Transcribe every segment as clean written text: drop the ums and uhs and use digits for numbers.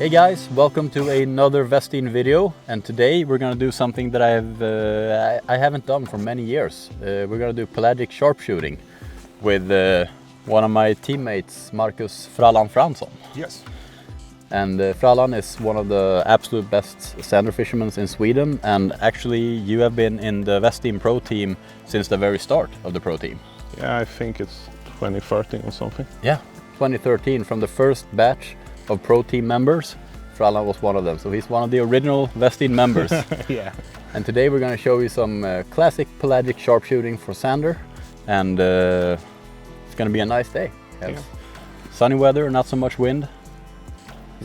Hey guys, welcome to another Westin video, and today we're gonna do something that I haven't done for many years. We're gonna do pelagic sharpshooting with one of my teammates, Marcus Frallan Fransson. Yes. And Frallan is one of the absolute best Zander fishermen in Sweden, and actually you have been in the Westin Pro team since the very start of the Pro team. Yeah, I think it's 2013 or something. Yeah, 2013, from the first batch of Pro team members, Frallan was one of them. So he's one of the original Westin members. Yeah. And today we're going to show you some classic pelagic sharpshooting for Zander, and it's going to be a nice day. Yeah. Sunny weather, not so much wind.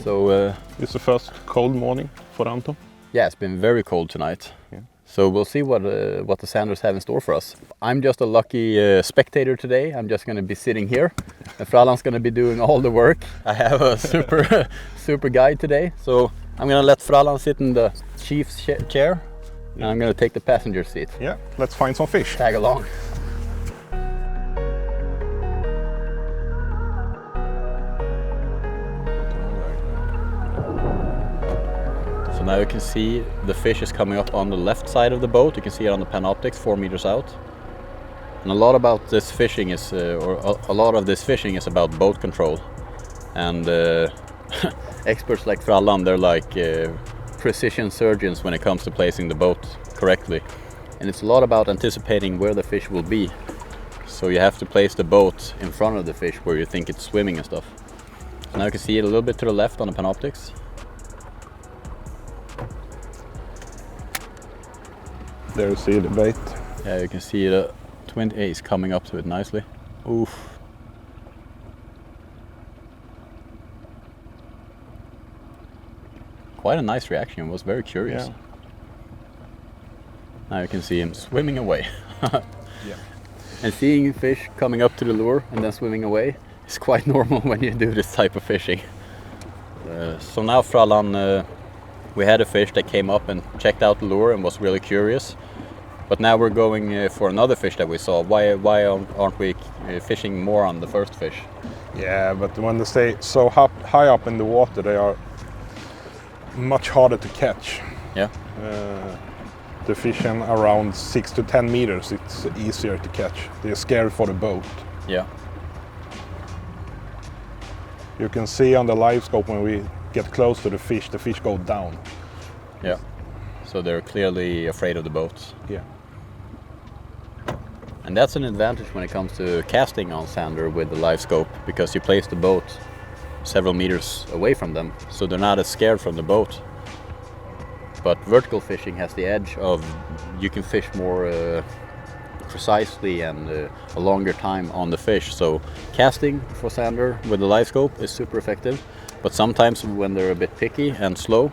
So it's the first cold morning for Anton. yeah, it's been very cold tonight. Yeah. So we'll see what the Zanders have in store for us. I'm just a lucky spectator today. I'm just going to be sitting here, and Frallan's going to be doing all the work. I have a super guide today, so I'm going to let Frallan sit in the chief's chair, and I'm going to take the passenger seat. Yeah, let's find some fish. Tag along. So now you can see the fish is coming up on the left side of the boat. You can see it on the Panoptics 4 meters out. And a lot about this fishing is, a lot of this fishing is about boat control. And experts like Frallan, they're like precision surgeons when it comes to placing the boat correctly. And it's a lot about anticipating where the fish will be. So you have to place the boat in front of the fish where you think it's swimming and stuff. So now you can see it a little bit to the left on the Panoptics. There you see the bait. Yeah, you can see the twin ace coming up to it nicely. Oof. Quite a nice reaction, he was very curious. Yeah. Now you can see him swimming away. Yeah. And seeing fish coming up to the lure and then swimming away is quite normal when you do this type of fishing. So now Frallan, we had a fish that came up and checked out the lure and was really curious. But now we're going for another fish that we saw. Why aren't we fishing more on the first fish? Yeah, but when they stay so high up in the water, they are much harder to catch. Yeah. The fishing around 6 to 10 meters, it's easier to catch. They're scary for the boat. Yeah. You can see on the live scope when we get close to the fish go down. Yeah. So they're clearly afraid of the boats. Yeah. And that's an advantage when it comes to casting on Zander with the live scope, because you place the boat several meters away from them, so they're not as scared from the boat. But vertical fishing has the edge of you can fish more precisely and a longer time on the fish. So casting for Zander with the live scope is super effective, but sometimes when they're a bit picky and slow,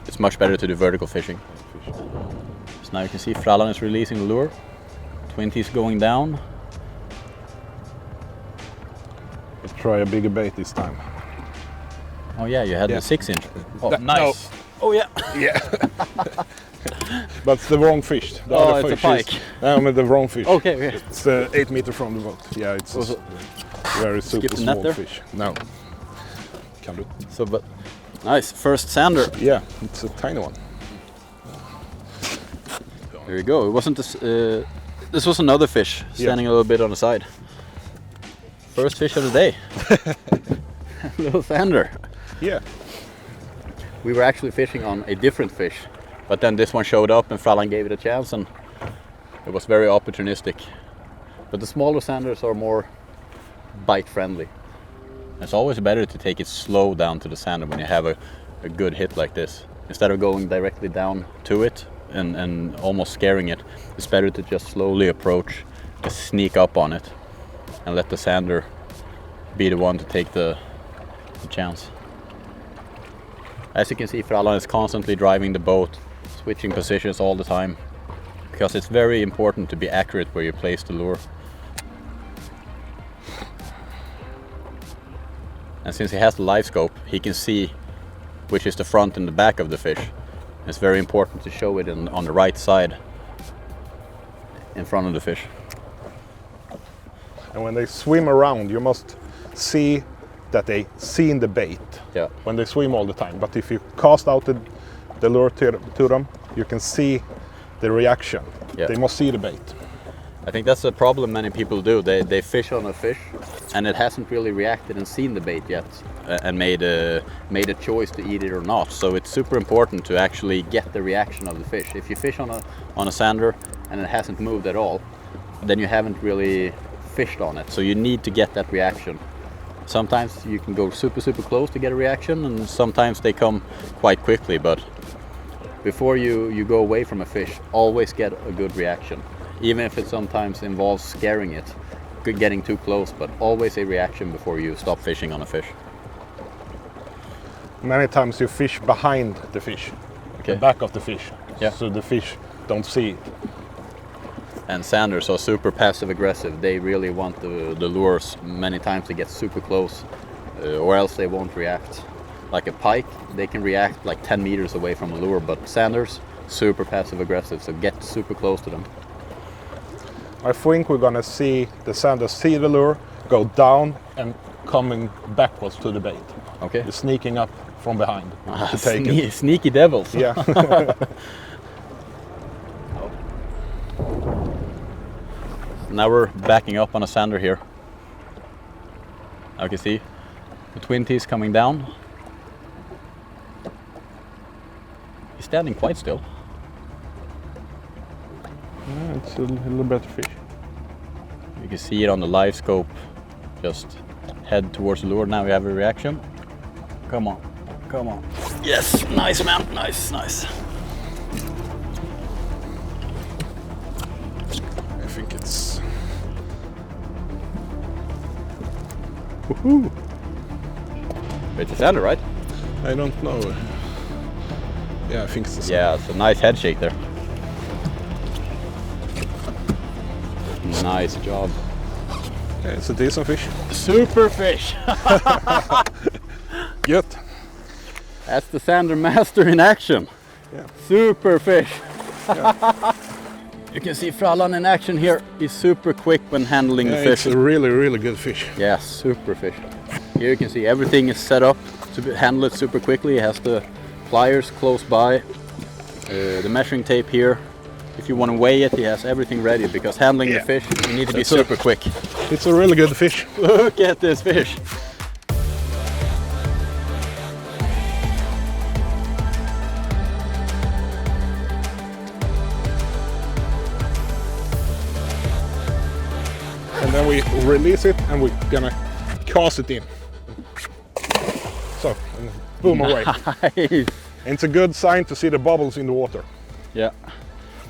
it's much better to do vertical fishing. So now you can see Frallan is releasing the lure. Twinty's going down. Let's try a bigger bait this time. Oh yeah, you had the 6-inch. Oh, That- nice. no. Oh yeah. Yeah. But it's the wrong fish. The Oh, other it's a fish pike. I mean the wrong fish. Okay, okay. It's 8 meters from the boat. Yeah, it's Also, a very super skip the net small there? fish. No. Can do. So, but nice first Zander. Yeah, it's a tiny one. There you go. It wasn't this. This was another fish standing a little bit on the side. First fish of the day. Little Zander. Yeah. We were actually fishing on a different fish, but then this one showed up and Frallan gave it a chance, and it was very opportunistic. But the smaller Zanders are more bite friendly. It's always better to take it slow down to the Zander when you have a good hit like this. Instead of going directly down to it and almost scaring it, it's better to just slowly approach, just sneak up on it, and let the Zander be the one to take the chance. As you can see, Frallan is constantly driving the boat, switching positions all the time, because it's very important to be accurate where you place the lure. And since he has the live scope, he can see which is the front and the back of the fish. It's very important to show it on the right side in front of the fish. And when they swim around, you must see that they see in the bait Yeah. when they swim all the time. But if you cast out the lure to them, you can see the reaction. Yeah. They must see the bait. I think that's the problem many people do. They fish on a fish and it hasn't really reacted and seen the bait yet and made a choice to eat it or not. So it's super important to actually get the reaction of the fish. If you fish on a sander and it hasn't moved at all, then you haven't really fished on it. So you need to get that reaction. Sometimes you can go super close to get a reaction, and sometimes they come quite quickly. But before you go away from a fish, always get a good reaction. Even if it sometimes involves scaring it, getting too close, but always a reaction before you stop fishing on a fish. Many times you fish behind the fish, Okay. the back of the fish, Yeah. so the fish don't see it. And sanders are super passive aggressive. They really want the lures many times to get super close, or else they won't react. Like a pike, they can react like 10 meters away from a lure, but sanders, super passive aggressive, so get super close to them. I think we're gonna see the sander see the lure, go down and coming backwards to the bait. Okay. They're sneaking up from behind to take it. Sneaky devils. Yeah. Now we're backing up on a sander here. Now you can see the twin teeth coming down. He's standing quite still. Yeah, it's a little better fish. You can see it on the live scope. Just head towards the lure. Now we have a reaction. Come on, come on. Yes, nice man, nice. I think it's... Woohoo! It's a sander, right? I don't know. Yeah, I think it's the same. Yeah, it's a nice head shake there. Nice job. Yeah, it's a decent fish. Super fish! Good. That's the sander master in action. Yeah. Super fish. You can see Frallan in action here. He's super quick when handling the It's fish. a really good fish. Yeah, super fish. Here you can see everything is set up to handle it super quickly. It has the pliers close by, the measuring tape here. If you want to weigh it, he has everything ready, because handling the fish, you need to be super quick. It's a really good fish. Look at this fish. And then we release it and we're gonna cast it in. So, and boom, away. Nice. And it's a good sign to see the bubbles in the water. Yeah.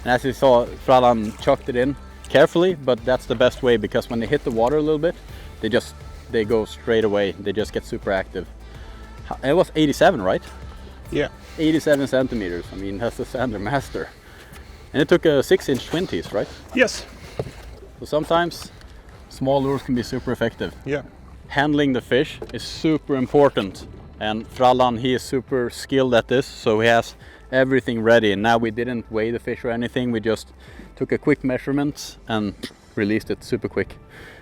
And as you saw, Frallan chucked it in carefully, but that's the best way, because when they hit the water a little bit, they go straight away. They just get super active. It was 87, right? Yeah. 87 centimeters. I mean, that's the sander master. And it took a 6-inch twin teeth, right? Yes. So sometimes small lures can be super effective. Yeah. Handling the fish is super important. And Frallan, he is super skilled at this, so he has everything ready. And now we didn't weigh the fish or anything. We just took a quick measurement and released it super quick.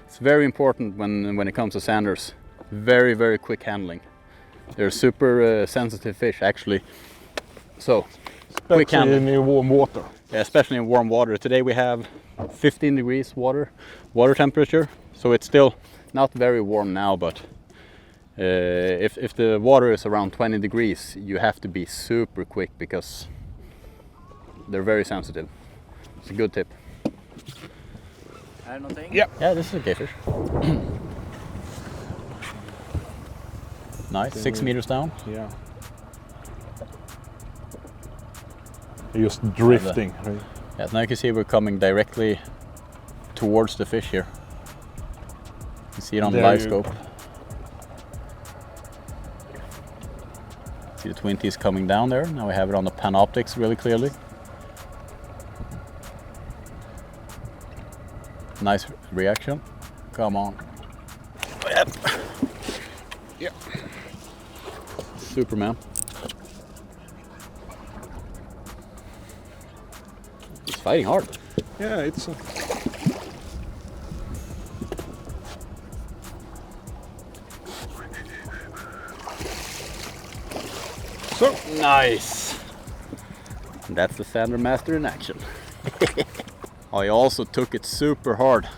It's very important when it comes to sanders. Very quick handling. They're super sensitive fish, actually. So, quick handling. In warm water. Yeah, especially in warm water. Today we have 15 degrees water temperature, so it's still not very warm now, but if the water is around 20 degrees, you have to be super quick, because they're very sensitive. It's a good tip. Yeah. Yeah, this is a fish. Nice, 6 meters down. Yeah. Just drifting. Right? Yeah, now you can see we're coming directly towards the fish here. You see it on the live scope. See the twin teeth coming down there. Now we have it on the panoptics really clearly. Nice reaction. Come on. Yep. Yep. Superman. He's fighting hard. Yeah, it's. So Nice. That's the Zander master in action. I also took it super hard.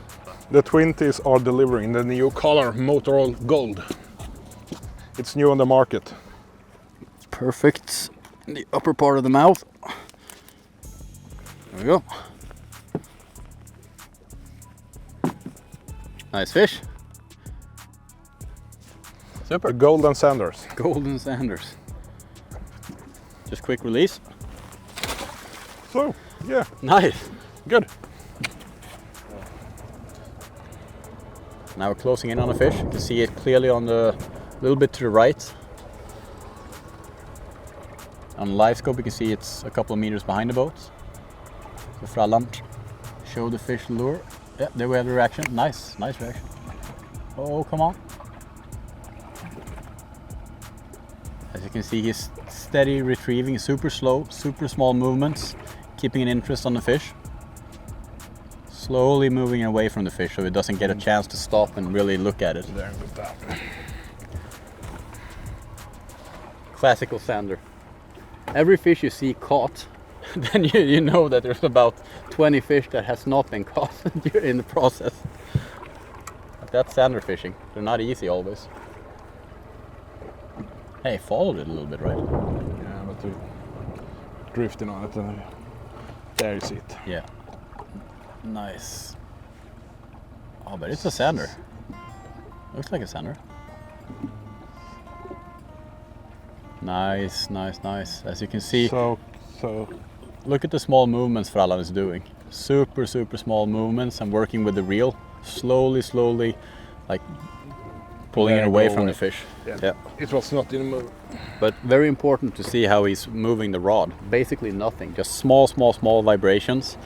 the 20s are delivering the new color Motorola Gold. It's new on the market. Perfect in the upper part of the mouth. There we go. Nice fish. Super. The golden Zanders. Golden Zanders. Just quick release. So, yeah, Nice. good. Now we're closing in on a fish. You can see it clearly on the little bit to the right. On live scope you can see it's a couple of meters behind the boat. So Frallan show the fish the lure. Yeah, there we have the reaction. Nice, nice reaction. Oh, come on. As you can see, he's steady retrieving, super slow, super small movements, keeping an interest on the fish. Slowly moving away from the fish so it doesn't get a chance to stop and really look at it. There with that. Classical Zander. Every fish you see caught, then you know that there's about 20 fish that has not been caught in the process. But that's Zander fishing. They're not easy always. Hey, followed it a little bit, right? Yeah, but we drifting on it. There you see it. Yeah. Nice. Oh, but it's a Zander. Looks like a Zander. Nice, nice, nice. As you can see, So look at the small movements Frallan is doing. Super, super small movements and working with the reel. Slowly, slowly, like pulling it away from the fish. Yeah. It was not in the move. But very important to see how he's moving the rod. Basically nothing, just small, small, small vibrations.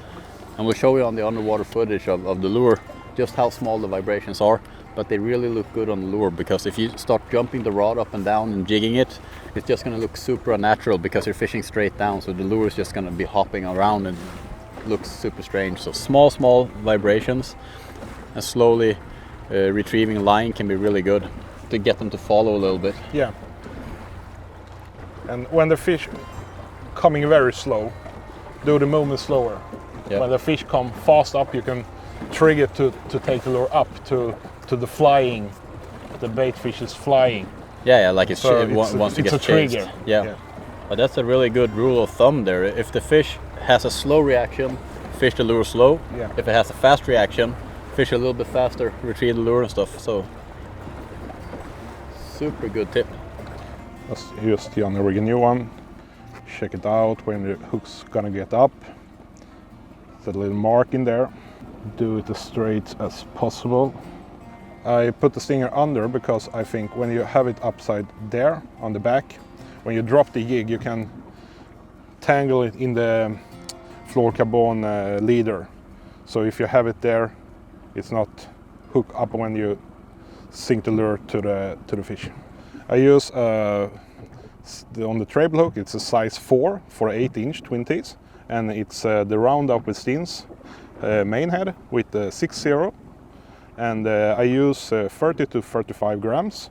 And we'll show you on the underwater footage of the lure just how small the vibrations are. But they really look good on the lure, because if you start jumping the rod up and down and jigging it, it's just going to look super unnatural because you're fishing straight down. So the lure is just going to be hopping around and looks super strange. So small, small vibrations and slowly retrieving line can be really good to get them to follow a little bit. Yeah. And when the fish coming very slow, do the movement slower. Yeah. When the fish come fast up, you can trigger to take the lure up to the flying. The bait fish is flying. Yeah, like it So wants to it's get a chased. trigger. Yeah. But that's a really good rule of thumb there. If the fish has a slow reaction, fish the lure slow. Yeah. If it has a fast reaction, fish a little bit faster, retrieve the lure and stuff. So super good tip. Let's use the rig a new one. Check it out when the hook's gonna get up. There's a little mark in there. Do it as straight as possible. I put the stinger under because I think when you have it upside there on the back, when you drop the jig, you can tangle it in the fluorocarbon leader. So if you have it there, it's not hook up when you sink the lure to the fish. I use on the treble hook, it's a size 4 for 8-inch twin teeth, and it's the round-up Westin's main head with the 6.0, and I use 30 to 35 grams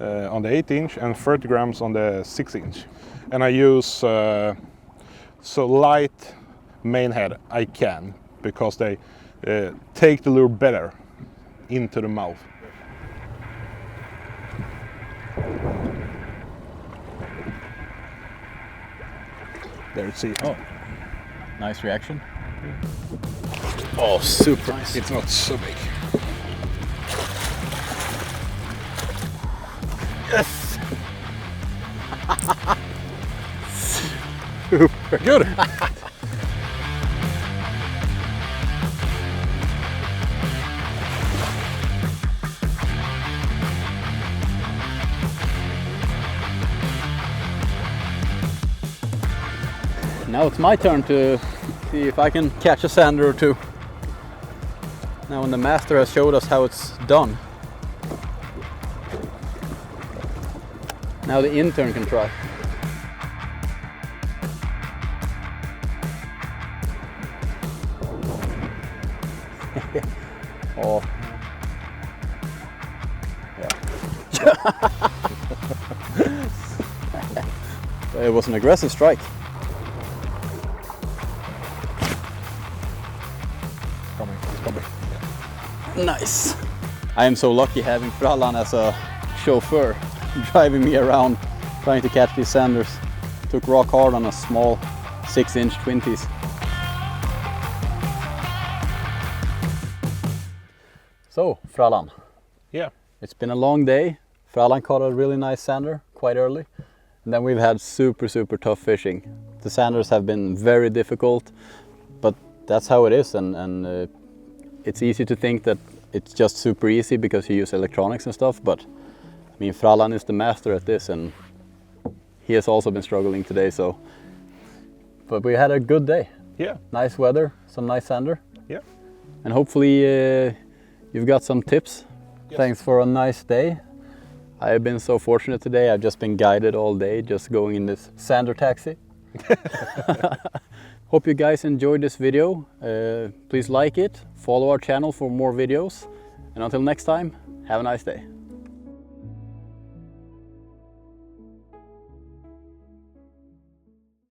on the 8-inch and 30 grams on the 6-inch, and I use so light main head I can, because they take the lure better into the mouth. There you see it. Oh, nice reaction. Oh, super nice. It's not so big. Yes! Super good. Now it's my turn to see if I can catch a Zander or two. Now when the master has showed us how it's done, now the intern can try. Oh. Yeah. It was an aggressive strike. Coming, he's coming. Nice. I am so lucky having Frallan as a chauffeur, driving me around, trying to catch these sanders. Took rock hard on a small 6-inch twin piece. So, Frallan. Yeah. It's been a long day. Frallan caught a really nice sander quite early. And then we've had super tough fishing. The sanders have been very difficult, but that's how it is. And it's easy to think that it's just super easy because you use electronics and stuff. But I mean, Frallan is the master at this, and he has also been struggling today. So, but we had a good day. Yeah. Nice weather, some nice sander. Yeah. And hopefully you've got some tips. Yes. Thanks for a nice day. I have been so fortunate today. I've just been guided all day, just going in this sander taxi. Hope you guys enjoyed this video. Please like it, follow our channel for more videos. And until next time, have a nice day.